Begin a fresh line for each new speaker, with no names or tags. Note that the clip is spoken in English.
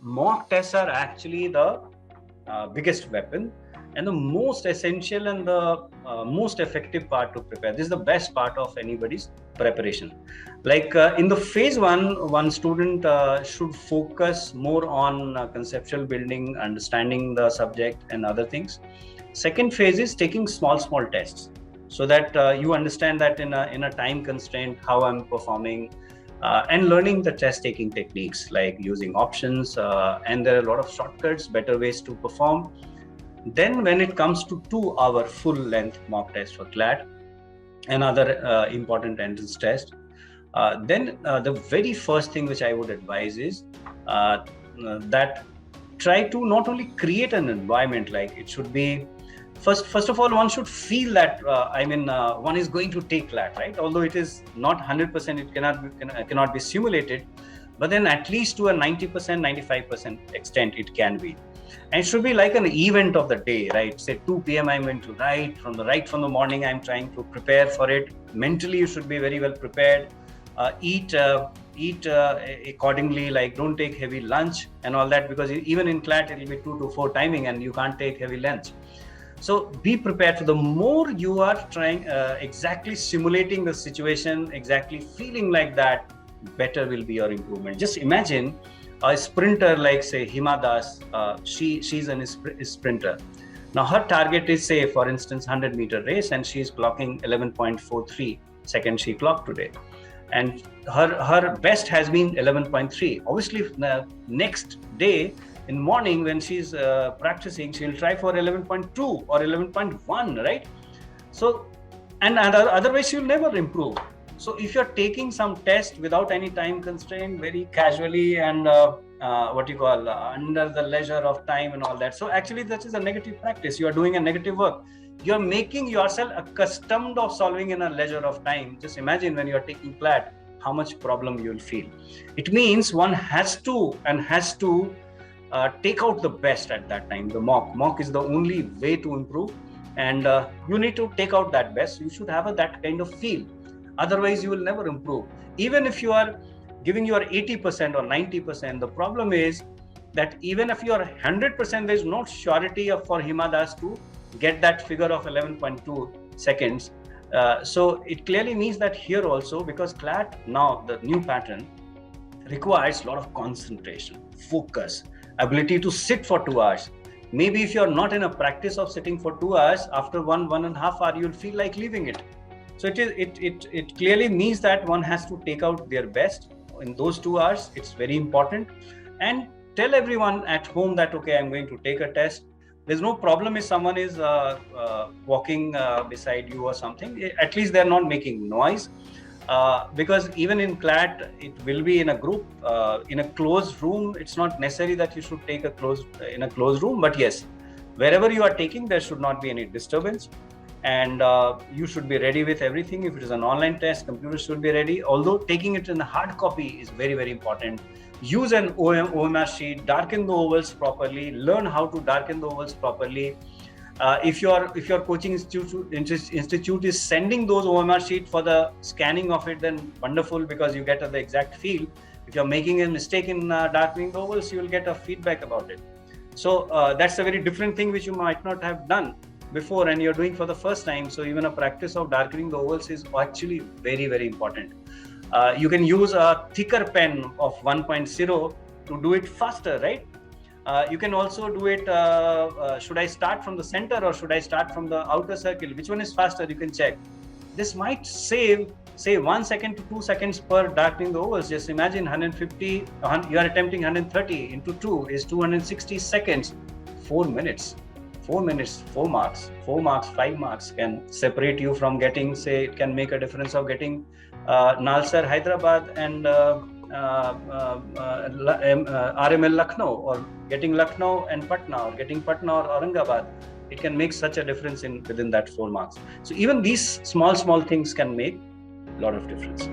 mock tests are actually the biggest weapon and the most essential and the most effective part to prepare. This is the best part of anybody's preparation. Like in the phase one student should focus more on conceptual building, understanding the subject and other things. Second phase is taking small tests so that you understand that in a time constraint how I'm performing, and learning the test taking techniques like using options, and there are a lot of shortcuts, better ways to perform. Then when it comes to 2-hour full length mock test for CLAT and other important entrance tests, then the very first thing which I would advise is that try to not only create an environment, like it should be first of all, one should feel that one is going to take CLAT, right? Although it is not 100%, it cannot be simulated, but then at least to a 90%, 95% extent it can be. And it should be like an event of the day, right? Say 2 p.m. I'm going to write. From the morning, I'm trying to prepare for it. Mentally, you should be very well prepared. Eat accordingly, like don't take heavy lunch and all that, because even in CLAT, it will be 2 to 4 timing and you can't take heavy lunch. So be prepared. For the more you are trying, exactly simulating the situation, exactly feeling like that, better will be your improvement. Just imagine a sprinter like say Hima Das, she's a sprinter. Now her target is, say for instance 100-meter race, and she's clocking 11.43 seconds she clocked today, and her best has been 11.3. Obviously the next day in morning when she's practicing, she'll try for 11.2 or 11.1, right? So, and otherwise she'll never improve. So if you're taking some test without any time constraint, very casually and under the leisure of time and all that, so actually that is a negative practice. You are doing a negative work. You're making yourself accustomed of solving in a leisure of time. Just imagine when you're taking CLAT, how much problem you'll feel. It means one has to take out the best at that time. The mock is the only way to improve, and you need to take out that best. You should have that kind of feel. Otherwise, you will never improve. Even if you are giving your 80% or 90%, the problem is that even if you are 100%, there is no surety for Hima Das to get that figure of 11.2 seconds. So it clearly means that here also, because CLAT now, the new pattern, requires a lot of concentration, focus, ability to sit for 2 hours. Maybe if you're not in a practice of sitting for 2 hours, after one and a half hour, you'll feel like leaving it. So it clearly means that one has to take out their best in those 2 hours. It's very important. And tell everyone at home that, okay, I'm going to take a test. There's no problem if someone is walking beside you or something. At least they're not making noise. Because even in CLAT, it will be in a group, in a closed room. It's not necessary that you should take in a closed room, but yes, wherever you are taking, there should not be any disturbance, and you should be ready with everything. If it is an online test, computer should be ready. Although taking it in a hard copy is very, very important. Use an OMR sheet, darken the ovals properly, learn how to darken the ovals properly. If your coaching institute is sending those OMR sheet for the scanning of it, then wonderful, because you get the exact feel. If you're making a mistake in darkening the ovals, you will get a feedback about it. So that's a very different thing which you might not have done before, and you're doing for the first time. So even a practice of darkening the ovals is actually very, very important. You can use a thicker pen of 1.0 to do it faster, right? You can also do it, should I start from the center or should I start from the outer circle? Which one is faster? You can check. This might save, say, 1 second to 2 seconds per darkening the ovals. Just imagine 150, you are attempting 130 into 2 is 260 seconds, 4 minutes. 4 minutes, 4 marks, 5 marks can separate you from getting, say, it can make a difference of getting Nalsar Hyderabad and RML Lucknow, or getting Lucknow and Patna, or getting Patna or Aurangabad. It can make such a difference within that 4 marks. So even these small things can make a lot of difference.